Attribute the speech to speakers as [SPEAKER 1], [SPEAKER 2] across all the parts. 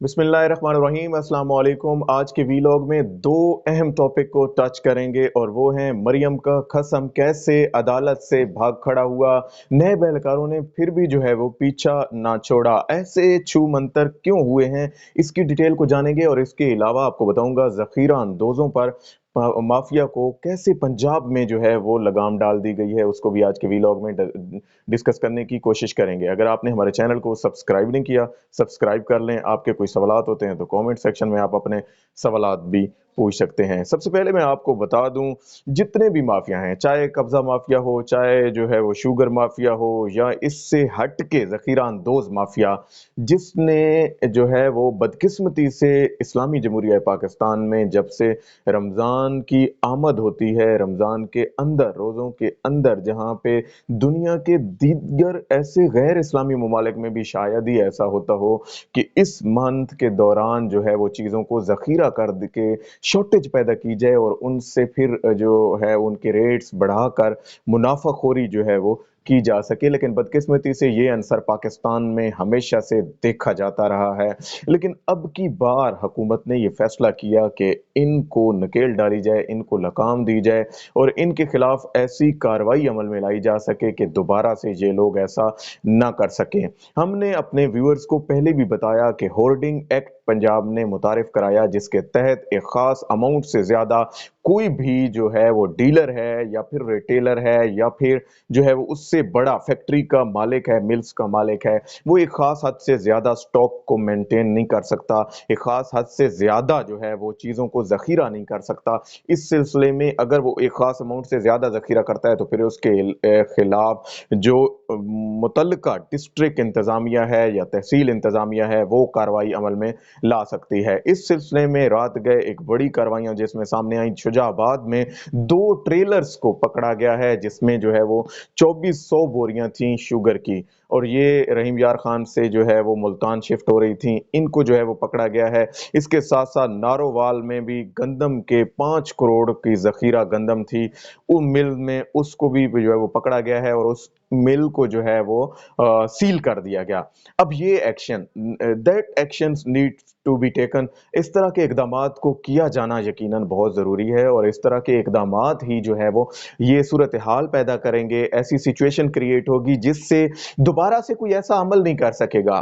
[SPEAKER 1] बिस्मिल्लाहिर्रहमानिर्रहीम, अस्सलाम वालेकुम। आज के वीलॉग में दो अहम टॉपिक को टच करेंगे और वो हैं मरियम का कसम कैसे अदालत से भाग खड़ा हुआ, नए पहलकारों ने फिर भी जो है वो पीछा ना छोड़ा, ऐसे छू मंतर क्यों हुए हैं, इसकी डिटेल को जानेंगे। और इसके अलावा आपको बताऊंगा जखीरा अंदोजों पर माफिया को कैसे पंजाब में जो है वो लगाम डाल दी गई है, उसको भी आज के वीलॉग में डिस्कस करने की कोशिश करेंगे। अगर आपने हमारे चैनल को सब्सक्राइब नहीं किया, सब्सक्राइब कर लें। आपके कोई सवालात होते हैं तो कमेंट सेक्शन में आप अपने सवालात भी पूछ सकते हैं। सबसे पहले मैं आपको बता दूं, जितने भी माफिया हैं, चाहे कब्जा माफिया हो, चाहे जो है वो शुगर माफिया हो, या इससे हट के जखीरा अंदोज माफिया, जिसने जो है वो बदकिस्मती से इस्लामी जमहूरिया पाकिस्तान में जब से रमज़ान की आमद होती है, रमज़ान के अंदर, रोज़ों के अंदर, जहाँ पे दुनिया के दीगर ऐसे गैर इस्लामी ममालिक में भी शायद ही ऐसा होता हो कि इस मंथ के दौरान जो है वो चीज़ों को ज़ख़ीरा कर के शॉर्टेज पैदा की जाए और उनसे फिर जो है उनके रेट्स बढ़ाकर मुनाफाखोरी जो है वो की जा सके। लेकिन बदकिस्मती से ये अंसर पाकिस्तान में हमेशा से देखा जाता रहा है। लेकिन अब की बार हुकूमत ने ये फैसला किया कि इनको नकेल डाली जाए, इनको लगाम दी जाए और इनके खिलाफ ऐसी कार्रवाई अमल में लाई जा सके कि दोबारा से ये लोग ऐसा ना कर सकें। हमने अपने व्यूअर्स को पहले भी बताया कि होर्डिंग एक्ट पंजाब ने मुतारिफ कराया, जिसके तहत एक खास अमाउंट से ज्यादा कोई भी जो है वो डीलर है या फिर रिटेलर है या फिर जो है वो उससे बड़ा फैक्ट्री का मालिक है, मिल्स का मालिक है, वो एक खास हद से ज्यादा स्टॉक को मेंटेन नहीं कर सकता, एक खास हद से ज्यादा जो है वो चीजों को जखीरा नहीं कर सकता। इस सिलसिले में अगर वो एक खास अमाउंट से ज्यादा जखीरा करता है तो फिर उसके खिलाफ जो मुतल्लिका डिस्ट्रिक्ट इंतजामिया है या तहसील इंतजामिया है वो कार्रवाई अमल में ला सकती है। इस सिलसिले में रात गए एक बड़ी कार्रवाइयां जिसमें सामने आई, शुजाबाद में दो ट्रेलर्स को पकड़ा गया है जिसमें जो है वो 2400 बोरियां थी शुगर की, और ये रहीम यार खान से जो है वो मुल्तान शिफ्ट हो रही थी, इनको जो है वो पकड़ा गया है। इसके साथ साथ नारोवाल में भी गंदम के 5 करोड़ की जखीरा गंदम थी, वो मिल में उसको भी जो है वो पकड़ा गया है और उस मिल को जो है वो सील कर दिया गया। अब ये action, that actions need to be taken, इस तरह के इकदामात को किया जाना यकीनन बहुत जरूरी है और इस तरह के इकदामात ही जो है वो ये सूरत हाल पैदा करेंगे, ऐसी सिचुएशन क्रिएट होगी जिससे दोबारा से कोई ऐसा अमल नहीं कर सकेगा।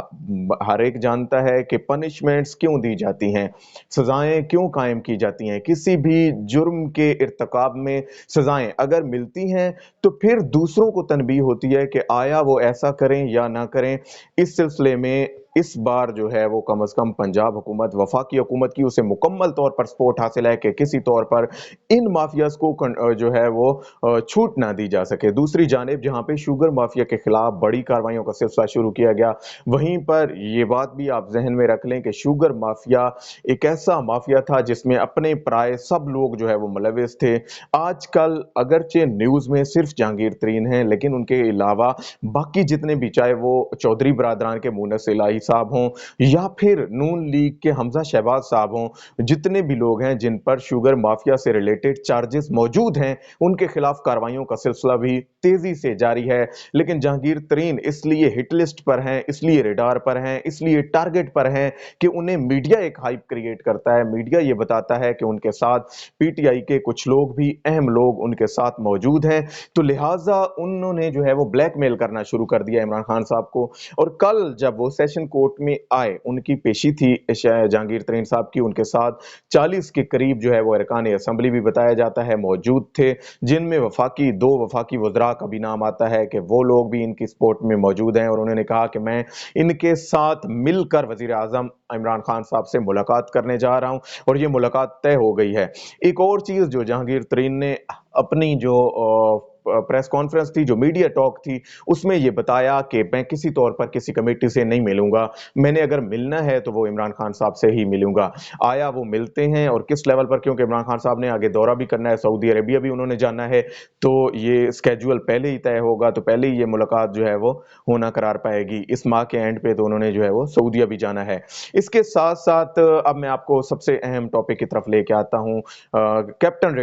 [SPEAKER 1] हर एक जानता है कि पनिशमेंट्स क्यों दी जाती हैं, सजाएं क्यों कायम की जाती हैं। किसी भी जुर्म के इर्तकाब में सजाएं अगर मिलती हैं तो फिर दूसरों को तनबीह होती है कि आया वो ऐसा करें या ना करें। इस सिलसिले में इस बार जो है वो कम से कम पंजाब हुकूमत, वफाकी हुकूमत की उसे मुकम्मल तौर पर सपोर्ट हासिल है कि किसी तौर पर इन माफियाज को जो है वो छूट ना दी जा सके। दूसरी जानिब जहां पे शुगर माफिया के खिलाफ बड़ी कार्रवाइयों का सिलसिला शुरू किया गया, वहीं पर ये बात भी आप जहन में रख लें कि शुगर माफिया एक ऐसा माफिया था जिसमें अपने पराए सब लोग जो है वो मुलविस थे। आजकल अगरचे न्यूज में सिर्फ जहांगीर तरीन है, लेकिन उनके अलावा बाकी जितने भी, चाहे वो चौधरी बरादरान के मुनस इलाही साहब हों या फिर नून लीग के हमजा शहबाज साहब हों, जितने भी लोग हैं जिन पर शुगर माफिया से रिलेटेड चार्जेस मौजूद हैं, उनके खिलाफ कार्रवाइयों का सिलसिला भी तेजी से जारी है। लेकिन जहांगीर तरीन इसलिए हिट लिस्ट पर हैं, इसलिए रेडार पर हैं, इसलिए टारगेट पर हैं कि उन्हें मीडिया एक हाइप क्रिएट करता है। मीडिया ये बताता है कि उनके साथ पीटीआई के कुछ लोग भी, अहम लोग उनके साथ मौजूद हैं, तो लिहाजा उन्होंने जो है वो ब्लैकमेल करना शुरू कर दिया इमरान खान साहब को। और कल जब वो सेशन कोर्ट में आए, उनकी पेशी थी जहांगीर तरीन साहब की, उनके साथ 40 के करीब जो है वो अरकान असम्बली भी बताया जाता है मौजूद थे, जिनमें दो वफाकी वज़रा का भी नाम आता है कि वो लोग भी इनकी सपोर्ट में मौजूद हैं। और उन्होंने कहा कि मैं इनके साथ मिलकर वजीर आजम इमरान खान साहब से मुलाकात करने जा रहा हूं और ये मुलाकात तय हो गई है। एक और चीज जो जहांगीर तरीन ने अपनी जो प्रेस कॉन्फ्रेंस थी, जो मीडिया टॉक थी, उसमें यह बताया कि मैं किसी तौर पर किसी कमेटी से नहीं मिलूंगा, मैंने अगर मिलना है तो वो इमरान खान साहब से ही मिलूंगा। आया वो मिलते हैं और किस लेवल पर, क्योंकि इमरान खान साहब ने आगे दौरा भी करना है, सऊदी अरेबिया भी उन्होंने जाना है, तो ये स्केड्यूल पहले ही तय होगा, तो पहले ही ये मुलाकात जो है वो होना करार पाएगी। इस माह के एंड पे तो उन्होंने जो है वो सऊदिया भी जाना है। इसके साथ साथ अब मैं आपको सबसे अहम टॉपिक की तरफ लेके आता हूं, कैप्टन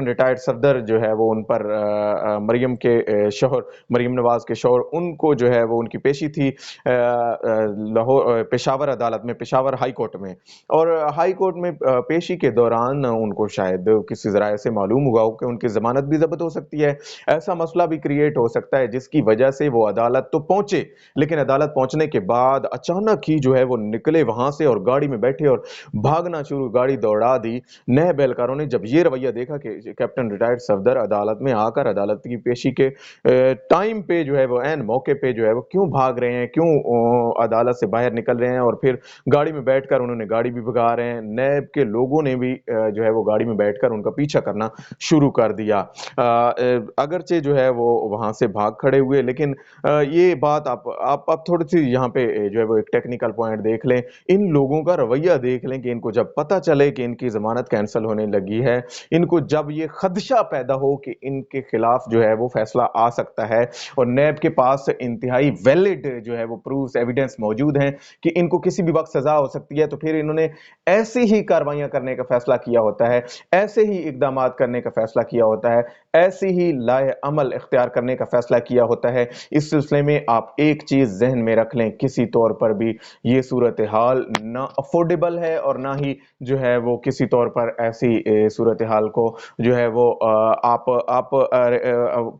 [SPEAKER 1] रिटायर्ड सफदर जो है वो, उन पर पर मरियम के शौहर, मरियम नवाज के शौहर, उनको जो है वो उनकी पेशी थी लाहौर पेशावर अदालत में, पेशावर हाई कोर्ट में। और हाई कोर्ट में पेशी के दौरान उनको शायद किसी ज़राए से मालूम हुआ हो कि उनकी ज़मानत भी ज़ब्त हो सकती है। ऐसा मसला भी क्रिएट हो सकता है जिसकी वजह से वो अदालत तो पहुंचे, लेकिन अदालत पहुंचने के बाद अचानक ही जो है वो निकले वहां से और गाड़ी में बैठे और भागना शुरू, गाड़ी दौड़ा दी। नए एहलकारों ने जब ये रवैया देखा कि कैप्टन रिटायर्ड सफदर अदालत में आकर अदालत की पेशी के टाइम पे जो है वो एन मौके पे जो है वो क्यों भाग रहे हैं, क्यों अदालत से बाहर निकल रहे हैं, और फिर गाड़ी में बैठकर उन्होंने गाड़ी भी भगा रहे हैं। नैब के लोगों ने भी जो है वो गाड़ी में बैठकर उनका पीछा करना शुरू कर दिया। अगरचे जो है वो वहां से भाग खड़े हुए, लेकिन ये बात आप थोड़ी सी यहाँ पे जो है वो एक टेक्निकल पॉइंट देख लें, इन लोगों का रवैया देख लें कि इनको जब पता चले कि इनकी जमानत कैंसिल होने लगी है, इनको जब ये खदशा पैदा हो कि इनके खिलाफ जो है वो फैसला आ सकता है और नैब के पास इंतहाई वैलिड जो है वो प्रूफ्स एविडेंस मौजूद हैं कि इनको किसी भी वक्त सजा हो सकती है, तो फिर इन्होंने ऐसी ही कार्रवाइयां करने का फैसला किया होता है, ऐसे ही इकदाम करने का फैसला किया होता है, ऐसी ही लाए अमल इख्तियार करने का फैसला किया होता है। इस सिलसिले में आप एक चीज जहन में रख लें, किसी तौर पर भी ये सूरत हाल ना अफोर्डेबल है और ना ही जो है वो किसी तौर पर ऐसी सूरत हाल को जो है वो आप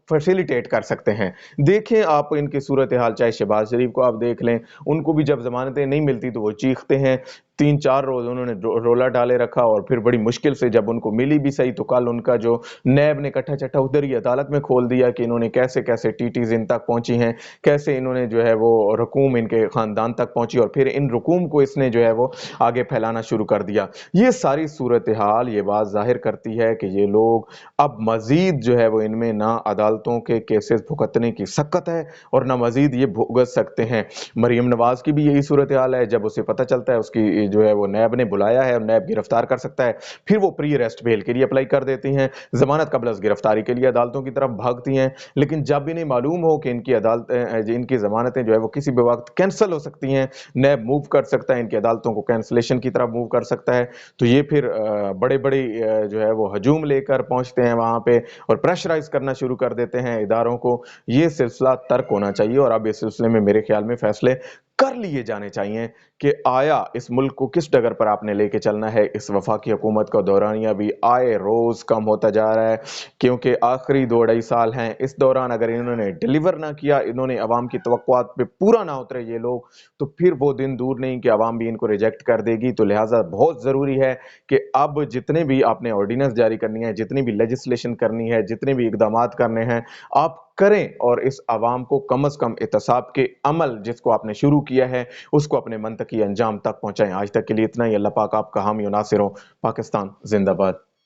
[SPEAKER 1] फैसिलिटेट कर सकते हैं। देखें आप इनकी सूरत हाल, चाहे शहबाज शरीफ को आप देख लें, उनको भी जब जमानतें नहीं मिलती तो वो चीखते हैं। 3-4 रोज उन्होंने रोला डाले रखा और फिर बड़ी मुश्किल से जब उनको मिली भी सही तो कल उनका जो नैब ने कट्ठा चट्ठा उधर ही अदालत में खोल दिया कि इन्होंने कैसे कैसे टीटीज इन तक पहुंची हैं, कैसे इन्होंने जो है वो रकूम इनके खानदान तक पहुंची और फिर इन रकूम को इसने जो है वो आगे फैलाना शुरू कर दिया। ये सारी सूरत हाल ये बात जाहिर करती है कि ये लोग अब मजीद जो है वो इनमें ना अदालतों के केसेस भुगतने की सकत है और ना मजीद ये भुगत सकते हैं। मरियम नवाज की भी यही सूरत हाल है। जब उसे पता चलता है उसकी जो है वो नैब ने बुलाया है और नैब गिरफ्तार कर सकता है, फिर वो प्री अरेस्ट बेल के लिए अप्लाई कर देती हैं, जमानत कबल अज़ गिरफ्तारी के लिए अदालतों की तरफ भागती हैं। लेकिन जब इन्हें मालूम हो कि इनकी अदालत इनकी जमानतें जो है वो किसी भी वक्त कैंसिल हो सकती हैं, नैब मूव कर सकता है, इनकी अदालतों को कैंसलेशन की तरफ मूव कर सकता है, तो ये फिर बड़े बड़े जो है वो हजूम लेकर पहुंचते हैं वहां पे और प्रेशराइज करना शुरू कर देते हैं इदारों को। ये सिलसिला तर्क होना चाहिए और अब इस सिलसिले में मेरे ख्याल में फैसले कर लिए जाने चाहिए कि आया इस मुल्क को किस डगर पर आपने लेके चलना है। इस वफाकी हुकूमत का दौरानिया भी आए रोज कम होता जा रहा है, क्योंकि आखिरी 2-2.5 साल हैं। इस दौरान अगर इन्होंने डिलीवर ना किया, इन्होंने अवाम की तवक्कुआत पे पूरा ना उतरे ये लोग, तो फिर वो दिन दूर नहीं कि अवाम भी इनको रिजेक्ट कर देगी। तो लिहाजा बहुत जरूरी है कि अब जितने भी आपने ऑर्डिनेंस जारी करनी है, जितनी भी लेजिस्लेशन करनी है, जितने भी इकदाम करने हैं, आप करें और इस अवाम को कम अज कम एहतसाब के अमल जिसको आपने शुरू किया है उसको अपने मंतकी अंजाम तक पहुंचाएं। आज तक के लिए इतना ही। अल्लाह पाक आपका हामी और नासिर हो। पाकिस्तान जिंदाबाद।